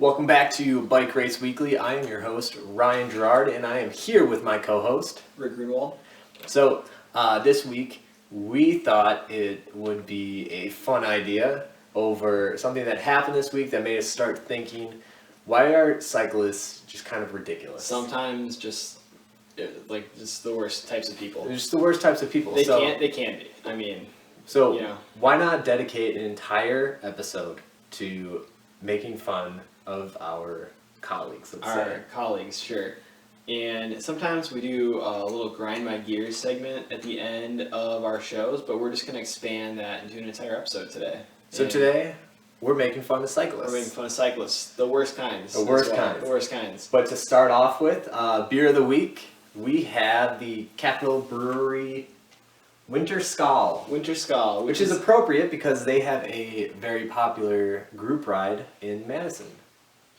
Welcome back to Bike Race Weekly. I am your host, Ryan Gerard, and I am here with my co-host, Rick Greenwald. So, this week, we thought it would be a fun idea over something that happened this week that made us start thinking, why are cyclists just kind of ridiculous? Sometimes just the worst types of people. They're just the worst types of people. They can be. I mean, why not dedicate an entire episode to making fun of our colleagues, colleagues, sure. And sometimes we do a little grind my gears segment at the end of our shows, but we're just going to expand that into an entire episode today. So today, we're making fun of cyclists. We're making fun of cyclists. The worst kinds. The worst kinds. The worst kinds. But to start off with, beer of the week, we have the Capital Brewery Winter Skull. Winter Skull. Which is appropriate because they have a very popular group ride in Madison.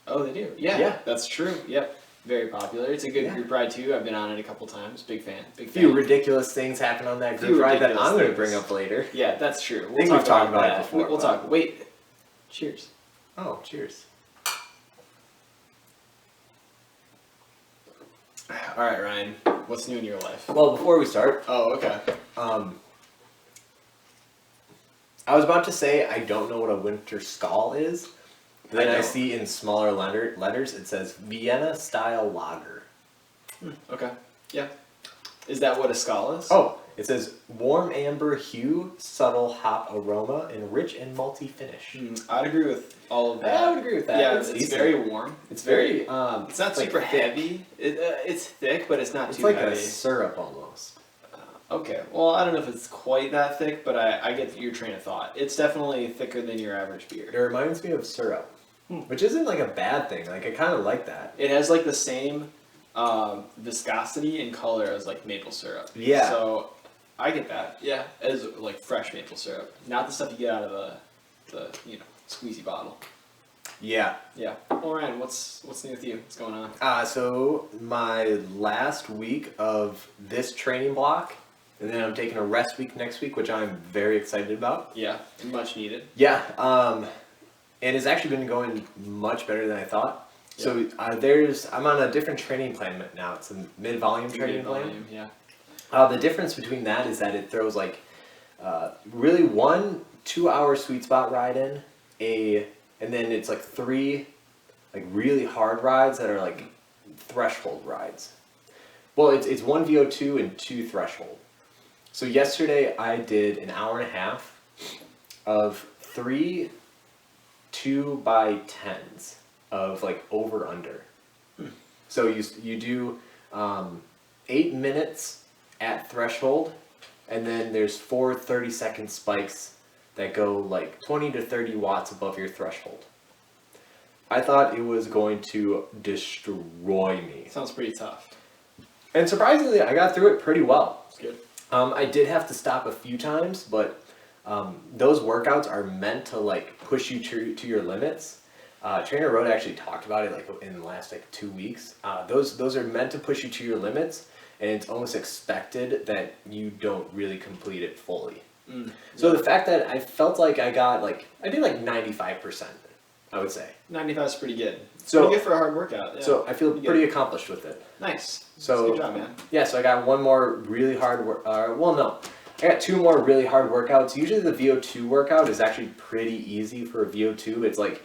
Oh, they do? Yeah. That's true. Yep. Very popular. It's a good group ride too. I've been on it a couple times. Big fan. A few ridiculous things happen on that group ride that I'm going to bring up later. Yeah, that's true. We've talked about it before. We'll talk. Wait. Cheers. Oh, cheers. All right, Ryan. What's new in your life? Well, before we start. Oh, okay. I was about to say I don't know what a Winter Skull is. Then I see in smaller letters it says Vienna style lager. Okay. Yeah. Is that what a skull is? Oh, it says warm amber hue, subtle hop aroma, and rich and malty finish. I'd agree with all of that. I would agree with that. Yeah, it's very warm. It's very. It's not super heavy. It's thick, but it's not too heavy. It's like a syrup almost. Okay. Well, I don't know if it's quite that thick, but I get your train of thought. It's definitely thicker than your average beer. It reminds me of syrup. Which isn't like a bad thing. Like I kind of like that. It has like the same viscosity and color as like maple syrup. Yeah. So I get that. Yeah, as like fresh maple syrup, not the stuff you get out of the squeezy bottle. Yeah. Yeah. Well, Ryan, what's new with you? What's going on? So my last week of this training block, and then I'm taking a rest week next week, which I'm very excited about. Yeah, much needed. Yeah. And it's actually been going much better than I thought. Yeah. So I'm on a different training plan now. It's a mid-volume training plan. Yeah. The difference between that is that it throws like really 1 2-hour sweet spot ride in, and then it's like 3 like really hard rides that are like threshold rides. Well, it's 1 VO2 and 2 threshold. So yesterday I did an hour and a half of 3 2x10s of like over under. So you do 8 minutes at threshold, and then there's 4 30-second spikes that go like 20 to 30 watts above your threshold. I thought it was going to destroy me. Sounds pretty tough. And surprisingly, I got through it pretty well. That's good. I did have to stop a few times, but those workouts are meant to like push you to your limits. Trainer Road actually talked about it like in the last like 2 weeks. Those are meant to push you to your limits, and it's almost expected that you don't really complete it fully. So the fact that I felt like I did like 95%, I would say. 95 is pretty good. So pretty good for a hard workout. Yeah. So I feel pretty accomplished with it. Nice. So good job, man. Yeah. So I got one more really hard I got 2 more really hard workouts. Usually the VO2 workout is actually pretty easy for a VO2. It's like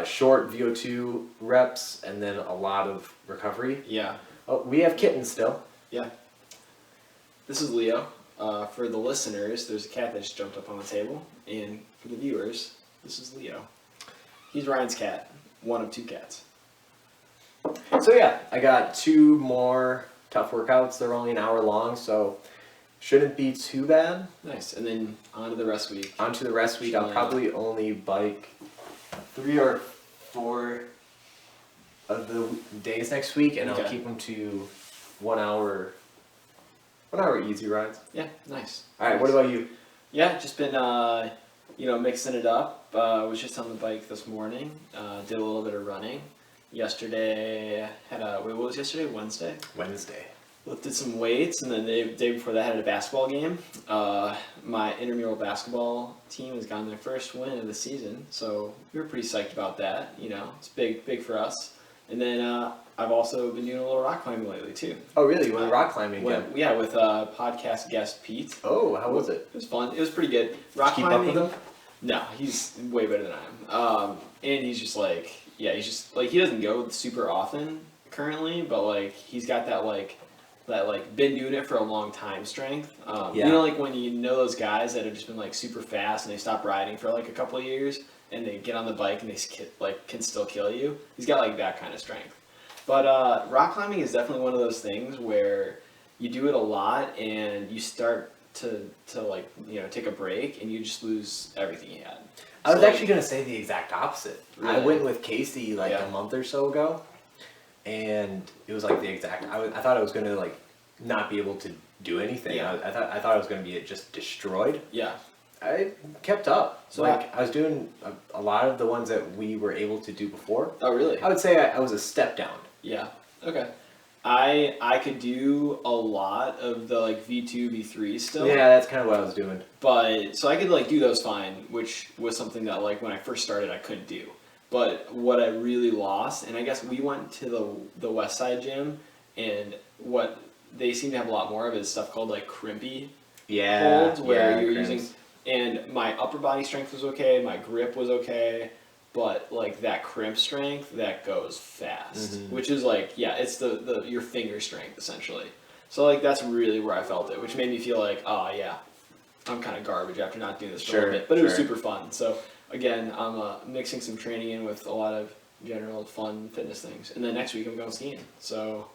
short VO2 reps and then a lot of recovery. Yeah. Oh, we have kittens still. Yeah. This is Leo. For the listeners, there's a cat that just jumped up on the table. And for the viewers, this is Leo. He's Ryan's cat. One of 2 cats. So yeah, I got 2 more tough workouts. They're only an hour long, so shouldn't be too bad. Nice. And then on to the rest week. I'll probably only bike 3 or 4 of the days next week, and I'll keep them to 1 hour easy rides. Yeah, nice. All right, what about you? Yeah, just been mixing it up. Was just on the bike this morning. Did a little bit of running. Yesterday what was yesterday? Wednesday. Lifted some weights, and then the day before that I had a basketball game. My intramural basketball team has gotten their first win of the season, so we were pretty psyched about that. You know, it's big for us. And then I've also been doing a little rock climbing lately too. Oh, really? You went rock climbing again? Yeah, with podcast guest Pete. Oh, how was it? It was fun. It was pretty good. Rock Keep climbing. up with him? No, he's way better than I am. And he's just like, yeah, he's just like, he doesn't go super often currently, but like he's got that been doing it for a long time strength. You know, like when you know those guys that have just been like super fast and they stop riding for like a couple of years and they get on the bike and they like can still kill you. He's got like that kind of strength. But rock climbing is definitely one of those things where you do it a lot and you start to like, you know, take a break and you just lose everything you had. I was actually going to say the exact opposite. Really? I went with Casey like a month or so ago, and it was like the exact. I thought I was going to like not be able to do anything. Yeah. I thought I was going to be just destroyed. Yeah. I kept up. So like I was doing a lot of the ones that we were able to do before. Oh, really? I would say I was a step down. Yeah. Okay. I could do a lot of the like V2, V3 still. Yeah, that's kind of what I was doing. But so I could like do those fine, which was something that like when I first started I couldn't do. But what I really lost, and I guess we went to the West Side gym, and what they seem to have a lot more of is stuff called like crimpy holds, where you're crimps. using. And my upper body strength was okay, my grip was okay, but like that crimp strength that goes fast, which is like it's the your finger strength essentially. So like that's really where I felt it, which made me feel like I'm kind of garbage after not doing this for a little bit, but it was super fun. So again, I'm mixing some training in with a lot of general fun fitness things, and then next week I'm going skiing. So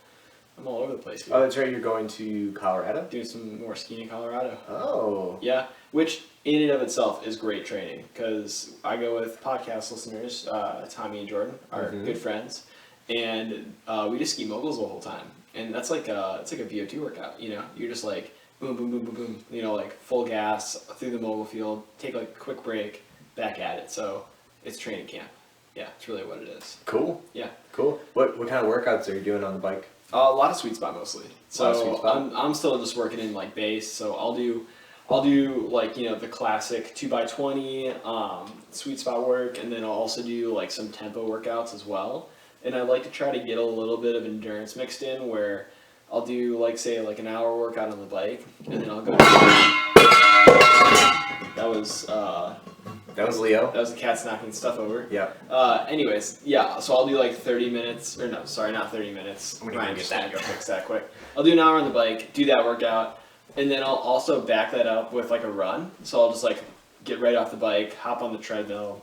I'm all over the place here. Oh, that's right. You're going to Colorado? Doing some more skiing in Colorado. Oh. Yeah, which in and of itself is great training because I go with podcast listeners, Tommy and Jordan, our good friends, and we just ski moguls the whole time, and that's like it's like a VO2 workout. You know, you're just like boom, boom, boom, boom, boom. You know, like full gas through the mogul field, take like a quick break, back at it. So it's training camp. Yeah, it's really what it is. Cool. Yeah. Cool. What kind of workouts are you doing on the bike? A lot of sweet spot mostly. So spot? I'm still just working in like base. So I'll do like, you know, the classic 2x20 sweet spot work, and then I'll also do like some tempo workouts as well. And I like to try to get a little bit of endurance mixed in where I'll do like say like an hour workout on the bike, and then I'll go. That was Leo. That was the cats knocking stuff over. Yeah. Anyways, yeah, so I'll do like 30 minutes, or no, sorry, not 30 minutes. I'm gonna just gonna go fix that quick. I'll do an hour on the bike, do that workout, and then I'll also back that up with like a run. So I'll just like get right off the bike, hop on the treadmill,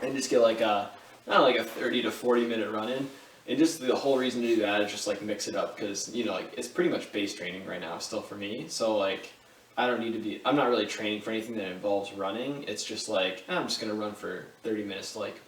and just get like a 30 to 40 minute run in. And just the whole reason to do that is just like mix it up because, you know, like it's pretty much base training right now still for me. So like I'm not really training for anything that involves running. It's just like, I'm just going to run for 30 minutes to like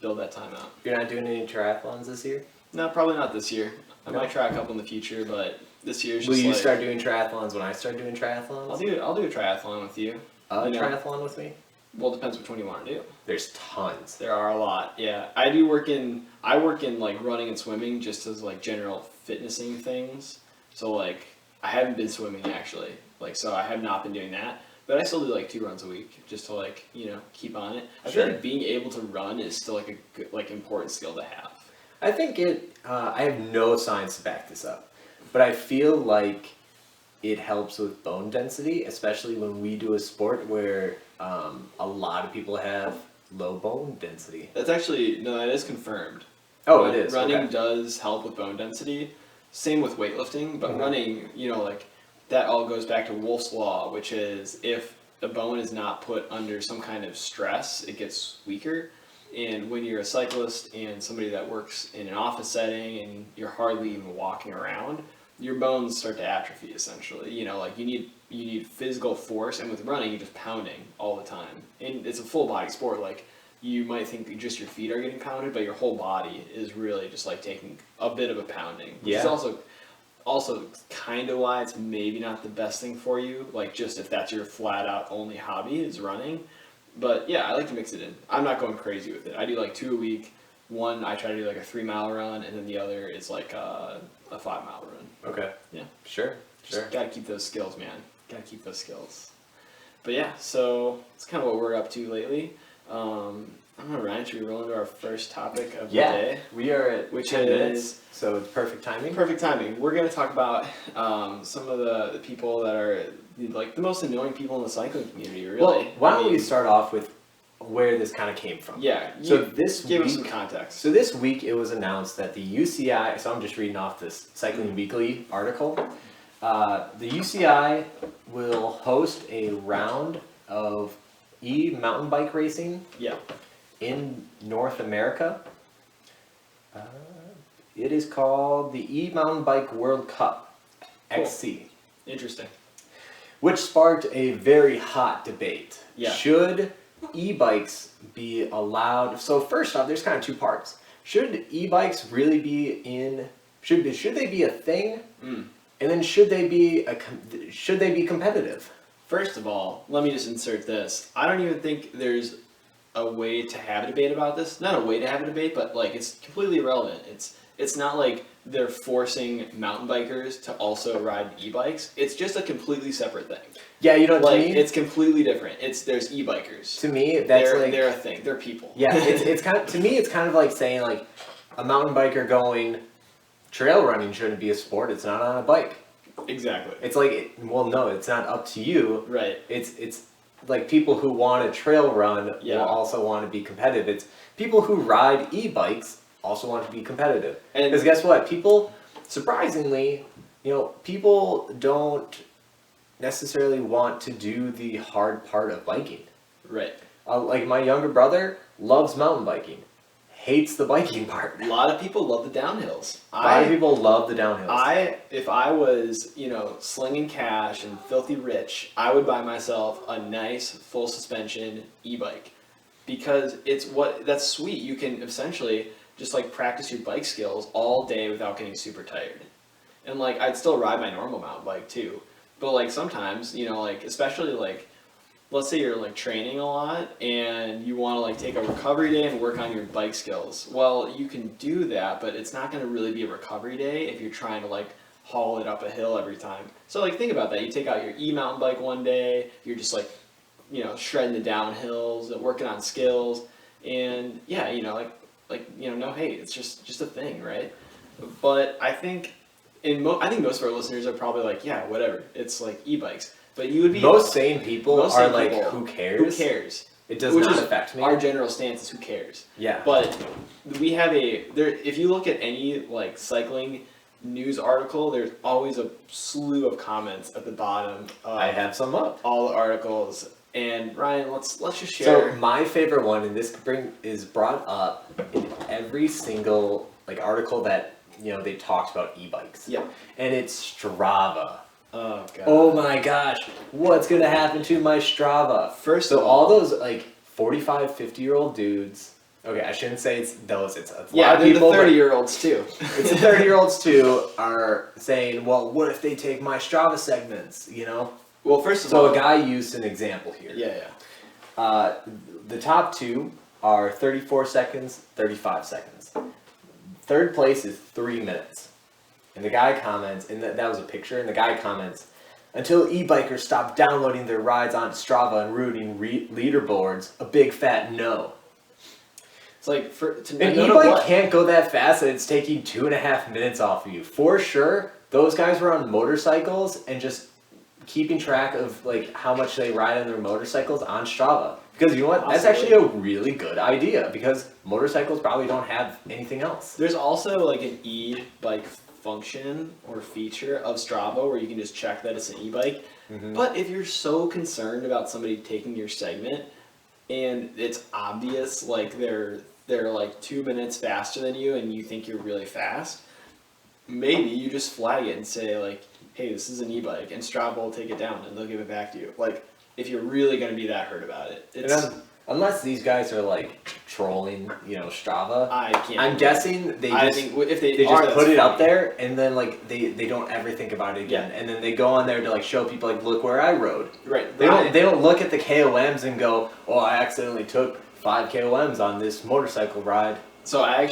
build that time out. You're not doing any triathlons this year? No, probably not this year. I might try a couple in the future, but this year's just Will you start doing triathlons when I start doing triathlons? I'll do a triathlon with you. Triathlon with me? Well, it depends which one you want to do. There's tons. There are a lot, yeah. I work in like running and swimming just as like general fitnessing things. So like I haven't been swimming actually. Like so I have not been doing that. But I still do like 2 runs a week just to like, you know, keep on it. I feel like being able to run is still like a good, like important skill to have. I think I have no science to back this up, but I feel like it helps with bone density, especially when we do a sport where a lot of people have low bone density. That's actually, no, that is confirmed. Oh, it is. Running okay. does help with bone density. Same with weightlifting, but running, you know, like that all goes back to Wolff's Law, which is if the bone is not put under some kind of stress, it gets weaker. And when you're a cyclist and somebody that works in an office setting and you're hardly even walking around, your bones start to atrophy essentially. You know, like you need physical force, and with running, you're just pounding all the time. And it's a full body sport. Like you might think just your feet are getting pounded, but your whole body is really just like taking a bit of a pounding. Which is also kind of why it's maybe not the best thing for you. Like just if that's your flat out only hobby is running. But yeah, I like to mix it in. I'm not going crazy with it. I do like 2 a week. One, I try to do like a 3 mile run, and then the other is like a 5-mile run. Okay. Yeah. Sure. Just gotta keep those skills, man. Gotta keep those skills. But yeah, so it's kind of what we're up to lately. I don't know, Ryan, should we roll into our first topic of the day? We are at Which 10 is minutes, so it's perfect timing. Perfect timing. We're going to talk about some of the people that are like the most annoying people in the cycling community, really. Well, why don't we start off with where this kind of came from? Yeah. So this give week, us some context. So this week it was announced that the UCI, so I'm just reading off this Cycling Weekly article, the UCI will host a round of mountain bike racing Yeah. in North America. It is called the Mountain Bike World Cup, Cool. XC, Interesting. which sparked a very hot debate. Yeah. Should e-bikes be allowed? So first off, there's kind of two parts. Should e-bikes really be should they be a thing? Mm. And then should they be competitive? First of all, let me just insert this. I don't even think there's a way to have a debate about this. Not a way to have a debate, but like it's completely irrelevant. It's not like they're forcing mountain bikers to also ride e-bikes. It's just a completely separate thing. Yeah, you know, Like to me, it's completely different. There's e-bikers. to me that's They're a thing. They're people. Yeah, it's kind of, to me it's kind of like saying like a mountain biker going trail running shouldn't be a sport. It's not on a bike. Exactly. It's like, well, no, it's not up to you. Right. It's like people who want to trail run Yeah. will also want to be competitive. It's people who ride e-bikes also want to be competitive. And- Because guess what? People, surprisingly, people don't necessarily want to do the hard part of biking. Right. Like my younger brother loves mountain biking, hates the biking part. A lot of people love the downhills. A lot of people love the downhills. If I was, slinging cash and filthy rich, I would buy myself a nice full suspension e-bike because that's sweet. You can essentially just like practice your bike skills all day without getting super tired. And like I'd still ride my normal mountain bike too. But like sometimes, especially like let's say you're like training a lot and you want to like take a recovery day and work on your bike skills. Well, you can do that, but it's not going to really be a recovery day if you're trying to like haul it up a hill every time. So like think about that. You take out your e-mountain bike one day, you're just like, shredding the downhills and working on skills. And yeah, no hate. It's just a thing, right? But I think I think most of our listeners are probably like, yeah, whatever. It's like e-bikes. But you would be Most sane people are like, who cares? Who cares? It does Which not is affect me. Our general stance is who cares. Yeah. But we have if you look at any like cycling news article, there's always a slew of comments at the bottom of I have some up. all the articles. And Ryan, let's just share. So my favorite one, and this is brought up in every single like article that they talked about e-bikes. Yeah. And it's Strava. Oh god. Oh my gosh, what's gonna happen to my Strava? First So of all those like 45, 50-year-old dudes. Okay, I shouldn't say it's those. It's a lot yeah, of they're people. the 30-year-olds too. It's the 30-year-olds too are saying, well, what if they take my Strava segments? Well, first of So all, a guy used an example here. yeah. The top two are 34 seconds, 35 seconds. Third place is 3 minutes. And the guy comments, and that was a picture, and the guy comments, until e-bikers stop downloading their rides on Strava and ruining leaderboards, a big fat no. It's like An e-bike can't go that fast and it's taking 2.5 minutes off of you. For sure, those guys were on motorcycles and just keeping track of like how much they ride on their motorcycles on Strava. Because you know what? That's actually a really good idea because motorcycles probably don't have anything else. There's also like an e-bike function or feature of Strava where you can just check that it's an e-bike. Mm-hmm. But if you're so concerned about somebody taking your segment and it's obvious like they're like 2 minutes faster than you and you think you're really fast, maybe you just flag it and say like, hey, this is an e-bike, and Strava will take it down and they'll give it back to you. Like, if you're really going to be that hurt about it. Unless these guys are like trolling, Strava. I can't. I'm guessing they I just, think if they just are, put it up funny. there and then like they don't ever think about it again. Yeah. And then they go on there to like show people like, look where I rode. Right. They don't look at the KOMs and go, oh, I accidentally took 5 KOMs on this motorcycle ride. So I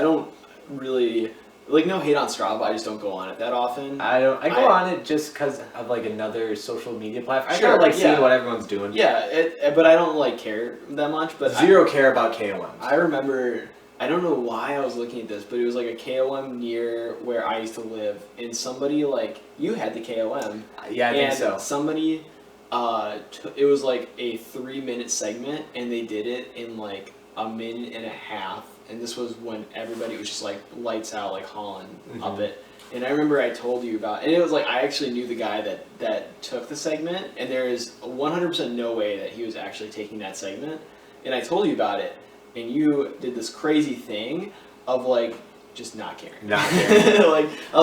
don't really Like, no hate on Strava, I just don't go on it that often. I go on it just because of like another social media platform. I Sure, kind of like seeing yeah. what everyone's doing. Yeah, but I don't like care that much. But Zero care about KOMs. I remember, I don't know why I was looking at this, but it was like a KOM near where I used to live, and somebody like, you had the KOM. Yeah, I think so. And somebody, it was like a 3-minute segment, and they did it in like a minute and a half. And this was when everybody was just like lights out, like hauling up it. And I remember I told you about, and it was like I actually knew the guy that took the segment, and there is 100% no way that he was actually taking that segment. And I told you about it, and you did this crazy thing of like just not caring. Not caring. Like I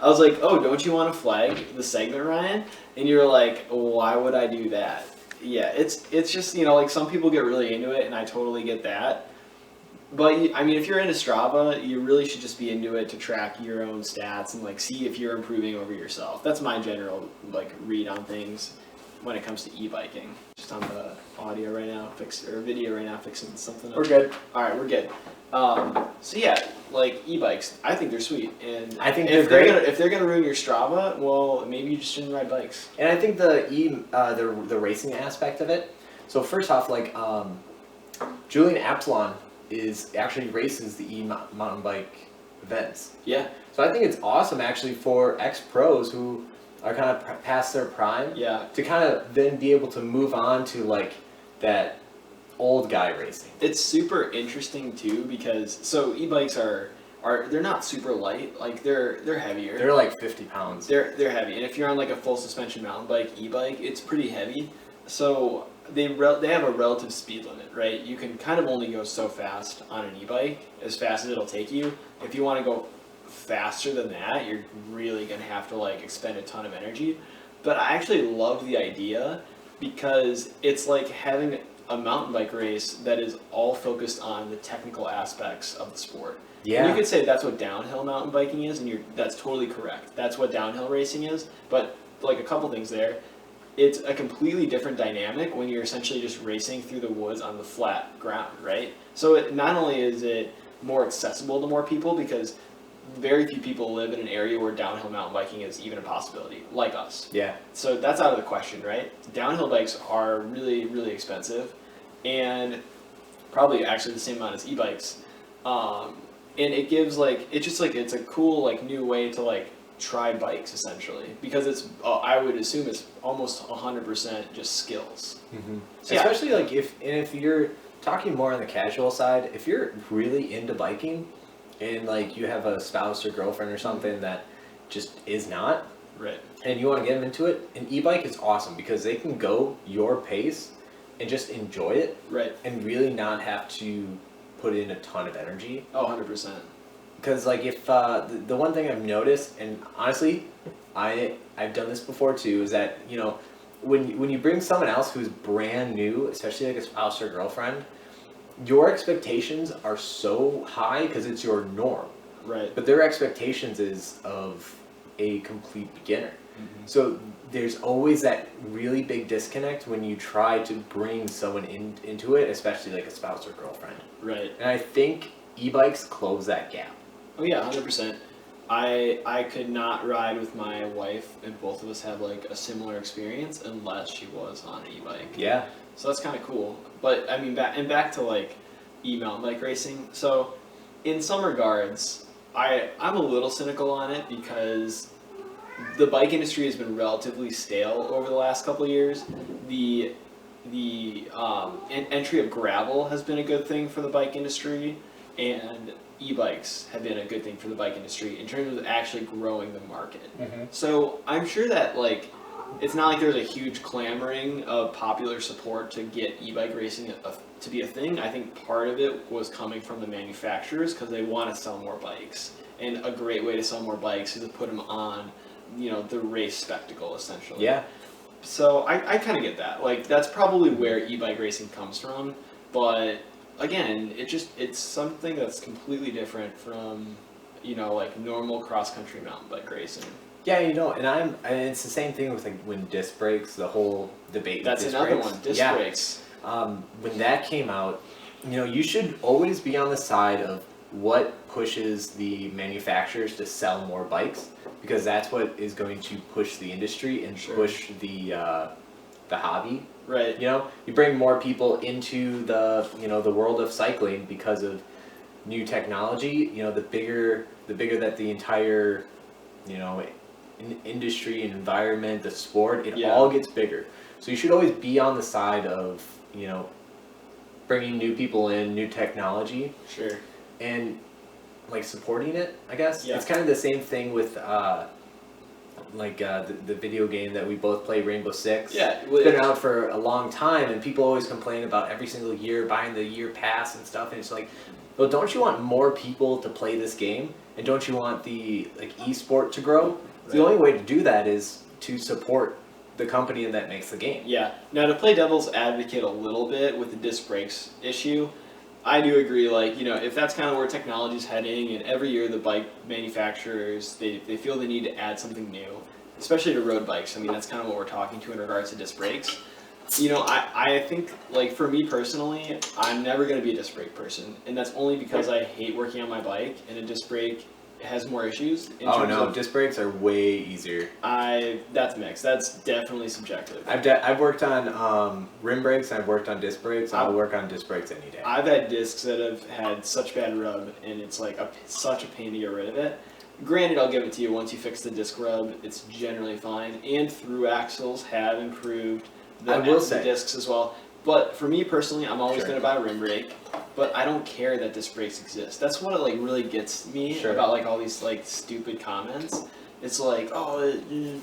was like, oh, don't you want to flag the segment, Ryan? And you were like, why would I do that? Yeah, it's just, you know, like some people get really into it, and I totally get that. But I mean, if you're into Strava, you really should just be into it to track your own stats and like see if you're improving over yourself. That's my general like read on things when it comes to e-biking. Just on the audio right now, video right now, fixing something up. We're good. All right, we're good. So yeah, like e-bikes, I think they're sweet, and I think if they're great. if they're gonna ruin your Strava, well, maybe you just shouldn't ride bikes. And I think the racing aspect of it. So first off, like Julian Absalon races the mountain bike events. Yeah. So I think it's awesome actually for ex-pros who are kind of past their prime. Yeah. To kind of then be able to move on to like that old guy racing. It's super interesting too because so e-bikes are they're not super light, like they're heavier. They're like 50 pounds. They're heavy, and if you're on like a full suspension mountain bike, e-bike, it's pretty heavy. So they have a relative speed limit, right? You can kind of only go so fast on an e-bike, as fast as it'll take you. If you want to go faster than that, you're really gonna have to like expend a ton of energy. But I actually love the idea because it's like having a mountain bike race that is all focused on the technical aspects of the sport. Yeah. And you could say that's what downhill mountain biking is, and that's totally correct. That's what downhill racing is. But like a couple things there, it's a completely different dynamic when you're essentially just racing through the woods on the flat ground, right? So not only is it more accessible to more people because very few people live in an area where downhill mountain biking is even a possibility, like us. Yeah. So that's out of the question, right? Downhill bikes are really, really expensive, and probably actually the same amount as e-bikes. And it gives it's a cool like new way to like try bikes essentially because it's I would assume it's almost 100% just skills. Mm-hmm. So, yeah. Especially like if you're talking more on the casual side, if you're really into biking and like you have a spouse or girlfriend or something that just is not, right, and you want to get them into it, an e-bike is awesome because they can go your pace and just enjoy it, right, and really not have to put in a ton of energy. Oh, 100%. Because like if the one thing I've noticed, and honestly, I've done this before too, is that you know when you bring someone else who's brand new, especially like a spouse or girlfriend, your expectations are so high because it's your norm. Right. But their expectations is of a complete beginner. Mm-hmm. So there's always that really big disconnect when you try to bring someone into it, especially like a spouse or girlfriend. Right. And I think e-bikes close that gap. Oh yeah, 100%. I could not ride with my wife, and both of us have like a similar experience unless she was on an e-bike. Yeah. So that's kind of cool. But I mean, back to like e-mountain bike racing. So in some regards, I'm a little cynical on it because the bike industry has been relatively stale over the last couple of years. The entry of gravel has been a good thing for the bike industry, and e-bikes have been a good thing for the bike industry in terms of actually growing the market. Mm-hmm. So I'm sure that like it's not like there's a huge clamoring of popular support to get e-bike racing to be a thing. I think part of it was coming from the manufacturers because they want to sell more bikes, and a great way to sell more bikes is to put them on, you know, the race spectacle essentially. Yeah. So I kind of get that. Like that's probably where e-bike racing comes from, but again, it's something that's completely different from, you know, like normal cross-country mountain bike racing. Yeah, you know, and it's the same thing with like when disc brakes, the whole debate. That's with disc another brakes. one, disc brakes. When that came out, you know, you should always be on the side of what pushes the manufacturers to sell more bikes, because that's what is going to push the industry and Sure. push the hobby. Right. You know, you bring more people into the the world of cycling because of new technology. You know, the bigger that the entire industry and environment, the sport, it Yeah. all gets bigger. So you should always be on the side of bringing new people in, new technology, Sure. and like supporting it. I guess Yeah. it's kind of the same thing with the video game that we both play, Rainbow Six. Yeah. It's been out for a long time, and people always complain about every single year buying the year pass and stuff. And it's like, well, don't you want more people to play this game, and don't you want the esport to grow? Right. The only way to do that is to support the company that makes the game. Yeah. Now, to play devil's advocate a little bit with the disc brakes issue, I do agree. Like, if that's kind of where technology's heading, and every year the bike manufacturers they feel the need to add something new, especially to road bikes. I mean, that's kind of what we're talking to in regards to disc brakes. I think, like, for me personally, I'm never going to be a disc brake person, and that's only because I hate working on my bike, and a disc brake has more issues. Oh no, disc brakes are way easier. That's mixed. That's definitely subjective. I've worked on rim brakes, and I've worked on disc brakes. I'll work on disc brakes any day. I've had discs that have had such bad rub, and it's like such a pain to get rid of it. Granted, I'll give it to you, once you fix the disc rub, it's generally fine, and through axles have improved the discs as well. But for me personally, I'm always going to buy a rim brake, but I don't care that disc brakes exist. That's what really gets me about all these stupid comments. It's like, oh,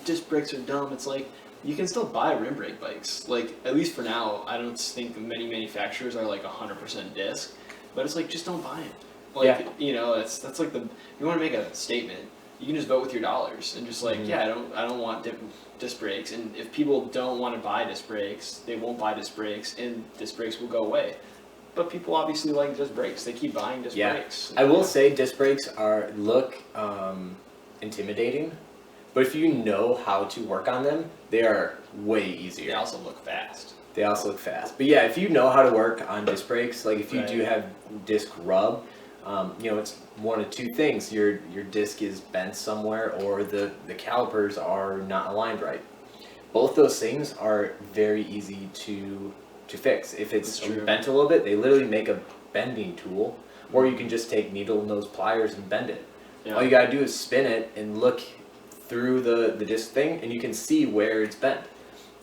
disc brakes are dumb. It's like, you can still buy rim brake bikes. Like, at least for now, I don't think many manufacturers are 100% disc, but it's like, just don't buy them. That's like if you want to make a statement, you can just vote with your dollars and just I don't want disc brakes. And if people don't want to buy disc brakes, they won't buy disc brakes, and disc brakes will go away. But people obviously like disc brakes. They keep buying disc brakes. I will say disc brakes look intimidating, but if you know how to work on them, they are way easier. They also look fast. But yeah, if you know how to work on disc brakes, like if you do have disc rub, it's one of two things. Your disc is bent somewhere, or the calipers are not aligned right. Both those things are very easy to fix. If it's bent a little bit, they literally make a bending tool, or you can just take needle nose pliers and bend it. Yeah. All you gotta do is spin it and look through the disc thing, and you can see where it's bent.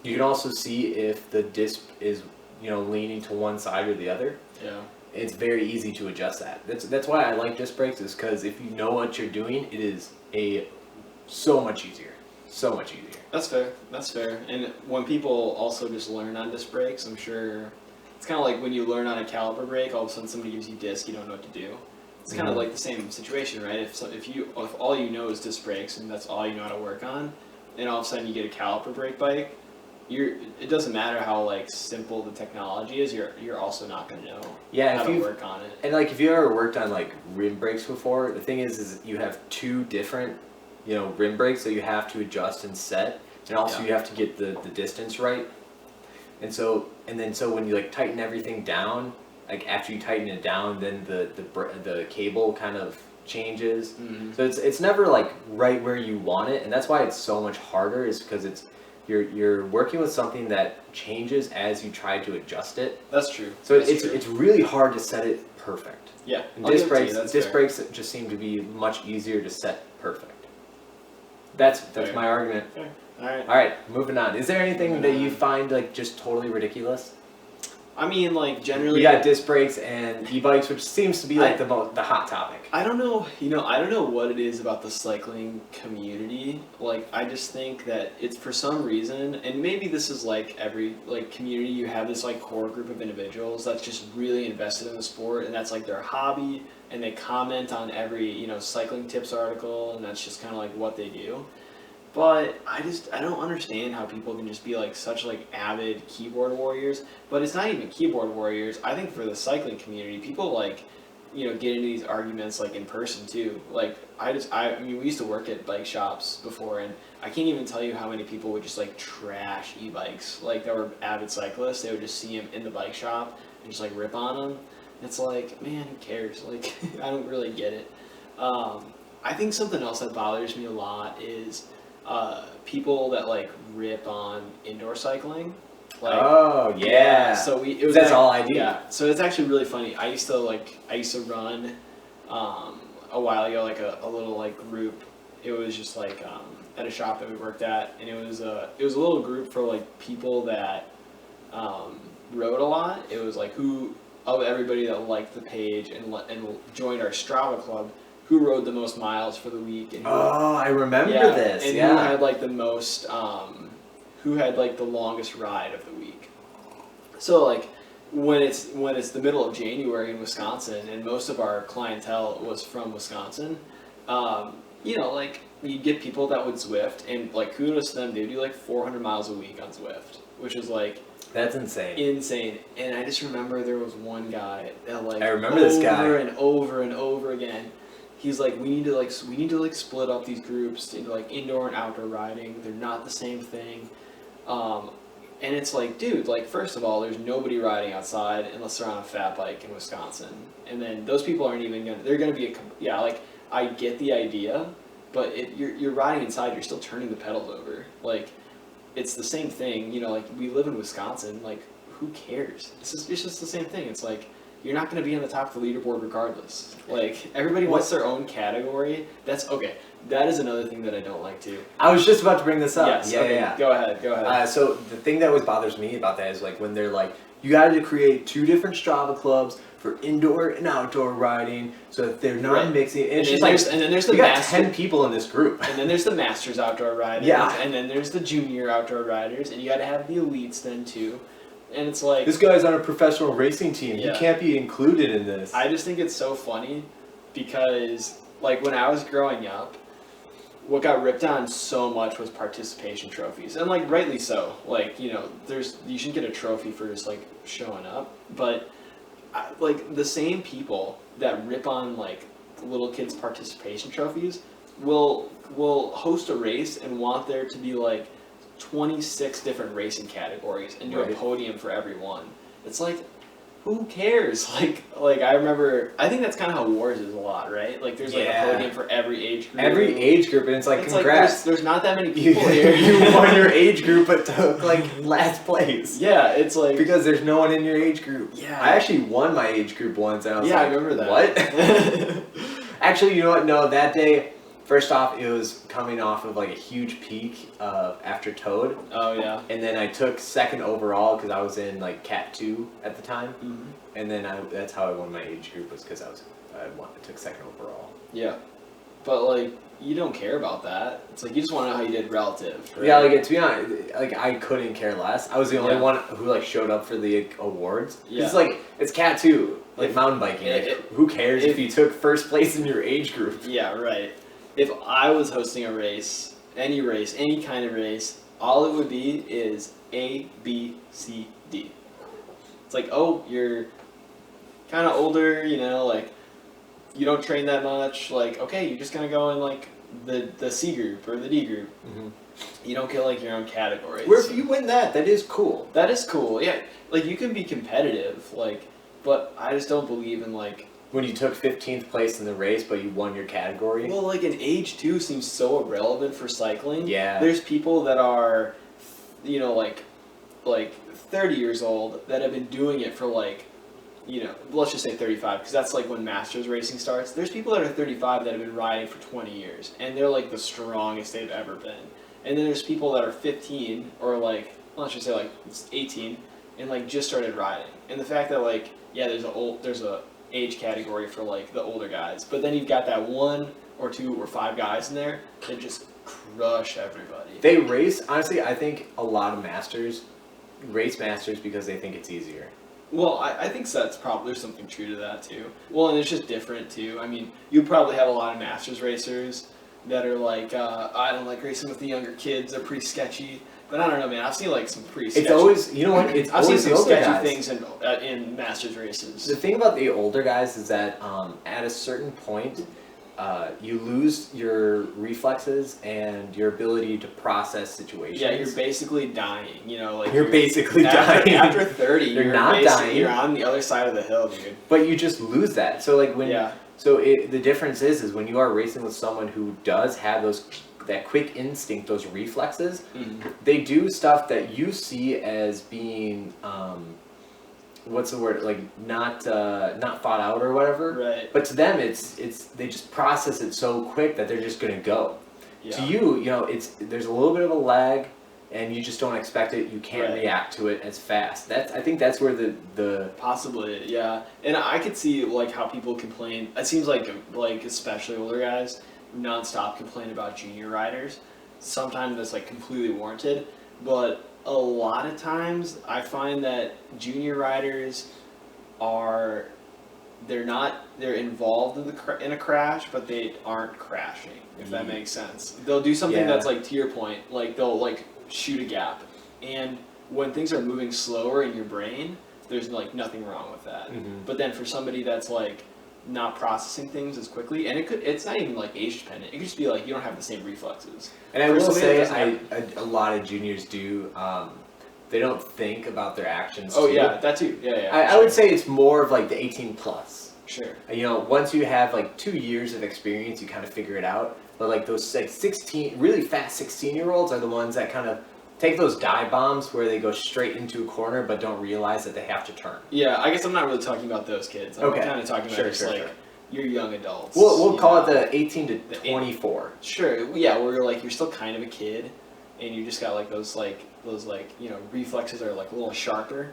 You can also see if the disc is leaning to one side or the other. Yeah. It's very easy to adjust that. That's why I like disc brakes, is because if you know what you're doing, it is so much easier. So much easier. That's fair. And when people also just learn on disc brakes, I'm sure it's kind of like when you learn on a caliper brake, all of a sudden somebody gives you disc, you don't know what to do. It's kind of like the same situation, right? If all you know is disc brakes and that's all you know how to work on, and all of a sudden you get a caliper brake bike, it doesn't matter how simple the technology is, you're also not going to know how to work on it. And if you ever worked on rim brakes before, the thing is you have two different rim brakes that you have to adjust and set, and also you have to get the distance right. And so when you tighten everything down, after you tighten it down, then the cable kind of changes. Mm-hmm. So it's never right where you want it, and that's why it's so much harder, is because you're working with something that changes as you try to adjust it. That's true. So it's really hard to set it perfect. Yeah. And disc brakes just seem to be much easier to set perfect. That's my argument. Fair. All right, moving on. Is there anything that you find just totally ridiculous? I mean, generally, we got disc brakes and e-bikes, which seems to be the hot topic. I don't know. I don't know what it is about the cycling community. I just think that it's, for some reason, and maybe this is every community, you have this core group of individuals that's just really invested in the sport, and that's their hobby, and they comment on every cycling tips article, and that's just kind of what they do. But I don't understand how people can just be such avid keyboard warriors. But it's not even keyboard warriors. I think for the cycling community, people get into these arguments in person too. I mean, we used to work at bike shops before, and I can't even tell you how many people would just trash e-bikes. That were avid cyclists. They would just see them in the bike shop and just rip on them. It's like, man, who cares? Like, I don't really get it. I think something else that bothers me a lot is people that like rip on indoor cycling. Like, oh yeah. So it was that's all I do. Yeah. So it's actually really funny. I used to run a while ago, like a little like group. It was just like at a shop that we worked at, and it was a little group for like people that rode a lot. It was like who of everybody that liked the page and joined our Strava club, who rode the most miles for the week. And I remember this. And who had like the most, who had like the longest ride of the week. So like when it's the middle of January in Wisconsin, and most of our clientele was from Wisconsin, you know, like you get people that would Zwift, and like kudos to them, they do like 400 miles a week on Zwift, which is like, that's insane. Insane. And I just remember there was one guy that like I remember this guy over and over and over again. He's like, we need to split up these groups into like indoor and outdoor riding. They're not the same thing. And it's like, dude, like first of all, there's nobody riding outside unless they're on a fat bike in Wisconsin. And then those people aren't even they're gonna be like I get the idea, but you're riding inside, you're still turning the pedals over. Like, it's the same thing, you know, like we live in Wisconsin, like who cares? It's just the same thing. It's like, you're not going to be on the top of the leaderboard regardless. Like, everybody wants their own category. That's okay. That is another thing that I don't like too. I was just about to bring this up. Yes, yeah, okay, yeah. Go ahead. So the thing that always bothers me about that is like when they're like, you got to create 2 different Strava clubs for indoor and outdoor riding, so that they're not mixing. And it's just like, and then there's the you got 10 people in this group. And then there's the Masters outdoor riders. Yeah. And then there's the Junior outdoor riders, and you got to have the elites then too. And it's like, this guy's on a professional racing team. Yeah. He can't be included in this. I just think it's so funny because, like, when I was growing up, what got ripped on so much was participation trophies, and like rightly so. Like, you know, you should get a trophy for just like showing up, but like the same people that rip on like little kids' participation trophies will host a race and want there to be like 26 different racing categories and do a podium for every one. It's like, who cares? Like I remember, I think that's kind of how Wars is a lot, right? Like there's like a podium for every age group. Every age group, and it's like, congrats. Like there's not that many people here. You won your age group, but took like last place. Yeah, it's like, because there's no one in your age group. Yeah. I actually won my age group once, and I was like, I remember that. What? Actually, you know what? No, that day, first off, it was coming off of like a huge peak after Toad. Oh yeah. And then I took second overall because I was in like Cat 2 at the time. Mm-hmm. And then that's how I won my age group, was because I took second overall. Yeah. But like, you don't care about that. It's like, you just want to know how you did relative. Right? Yeah, like to be honest, like I couldn't care less. I was the only one who like showed up for the awards. Yeah. It's like, it's Cat 2, like mountain biking. Who cares if you took first place in your age group? Yeah, right. If I was hosting a race, any kind of race, all it would be is A, B, C, D. It's like, oh, you're kind of older, you know, like you don't train that much. Like, okay, you're just gonna go in like the C group or the D group. Mm-hmm. You don't get like your own categories. Where if you win that is cool. That is cool. Yeah, like you can be competitive, like, but I just don't believe in like, when you took 15th place in the race, but you won your category. Well, like an age 2 seems so irrelevant for cycling. Yeah. There's people that are, you know, like 30 years old that have been doing it for like, you know, let's just say 35, because that's like when Masters racing starts. There's people that are 35 that have been riding for 20 years, and they're like the strongest they've ever been. And then there's people that are 15 or like, let's just say like 18, and like just started riding. And the fact that like, yeah, there's a age category for like the older guys, but then you've got that 1 or 2 or 5 guys in there that just crush everybody. They race, honestly, I think a lot of Masters race Masters because they think it's easier. Well, I think that's probably, there's something true to that too. Well, and it's just different too. I mean, you probably have a lot of Masters racers that are like, I don't like racing with the younger kids, they're pretty sketchy. But I don't know, man. I've seen like some pretty sketchy. It's always, you know what? It's I've always seen the some older sketchy guys. things in Masters races. The thing about the older guys is that at a certain point, you lose your reflexes and your ability to process situations. Yeah, you're basically dying. You know, like You're basically dying. After 30, You're not dying. You're on the other side of the hill, dude. But you just lose that. So like when Yeah. so the difference is when you are racing with someone who does have that quick instinct, those reflexes, they do stuff that you see as being what's the word, like not thought out or whatever. Right. But to them it's they just process it so quick that they're just gonna go. Yeah. To you, there's a little bit of a lag and you just don't expect it, you can't react to it as fast. I think that's where the possibly, yeah. And I could see like how people complain. It seems like especially older guys nonstop complain about junior riders. Sometimes that's like completely warranted, but a lot of times I find that junior riders they're involved in a crash, but they aren't crashing, if that makes sense. They'll do something that's like, to your point, like they'll like shoot a gap, and when things are moving slower in your brain, there's like nothing wrong with that. But then for somebody that's like not processing things as quickly, and it's not even like age dependent, it could just be like you don't have the same reflexes. And I will say a lot of juniors do they don't think about their actions Oh too. yeah, that too. Yeah. I would say it's more of like the 18 plus. Sure. Once you have like 2 years of experience, you kind of figure it out. But like those like 16 really fast 16-year-olds are the ones that kind of take those dive bombs where they go straight into a corner but don't realize that they have to turn. Yeah, I guess I'm not really talking about those kids. I'm kind of talking about your young adults. We'll call it the 18 to 24. Sure. Yeah, where you're still kind of a kid, and you just got like those reflexes are like a little sharper.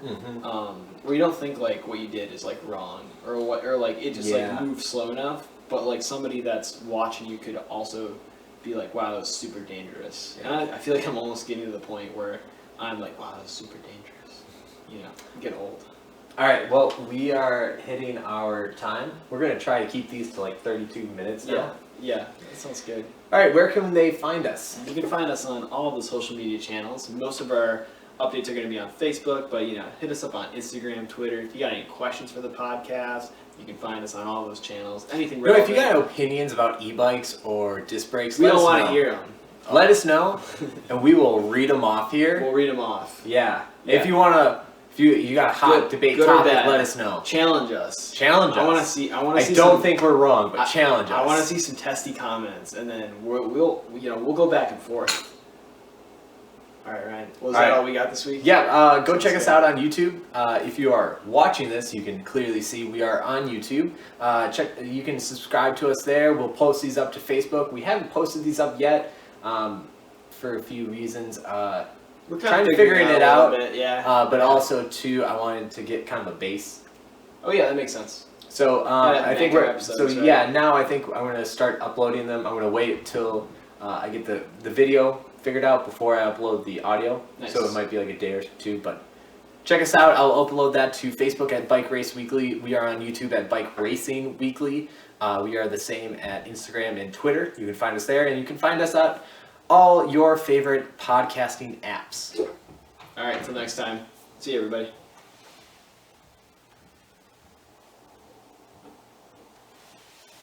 Where you don't think like what you did is like wrong or like it just like moved slow enough, but like somebody that's watching you could also be like, wow, that was super dangerous. And I feel like I'm almost getting to the point where I'm like, wow, that was super dangerous. Get old. All right, well, we are hitting our time. We're going to try to keep these to like 32 minutes now. Yeah, that sounds good. All right, where can they find us? You can find us on all the social media channels. Most of our updates are going to be on Facebook, but hit us up on Instagram, Twitter. If you got any questions for the podcast, you can find us on all those channels. Anything relevant. If you got opinions about e-bikes or disc brakes, we don't want to hear them. Let us know, and we will read them off here. We'll read them off. Yeah. If you want to, if you got a hot debate topic, let us know. Challenge us. I want to see. I don't think we're wrong, but challenge us. I want to see some testy comments, and then we'll go back and forth. All right, Ryan. Was that all we got this week? Yeah. Go check us out on YouTube. If you are watching this, you can clearly see we are on YouTube. You can subscribe to us there. We'll post these up to Facebook. We haven't posted these up yet for a few reasons. We're trying to figure it out. Bit, but also too, I wanted to get kind of a base. Oh yeah, that makes sense. So I think we're episodes, now I think I'm gonna start uploading them. I'm gonna wait till I get the video figured out before I upload the audio. Nice. So it might be like a day or two, but check us out. I'll upload that to Facebook at Bike Race Weekly. We are on YouTube at Bike Racing Weekly. We are the same at Instagram and Twitter. You can find us there, and you can find us at all your favorite podcasting apps. All right, until next time. See you, everybody.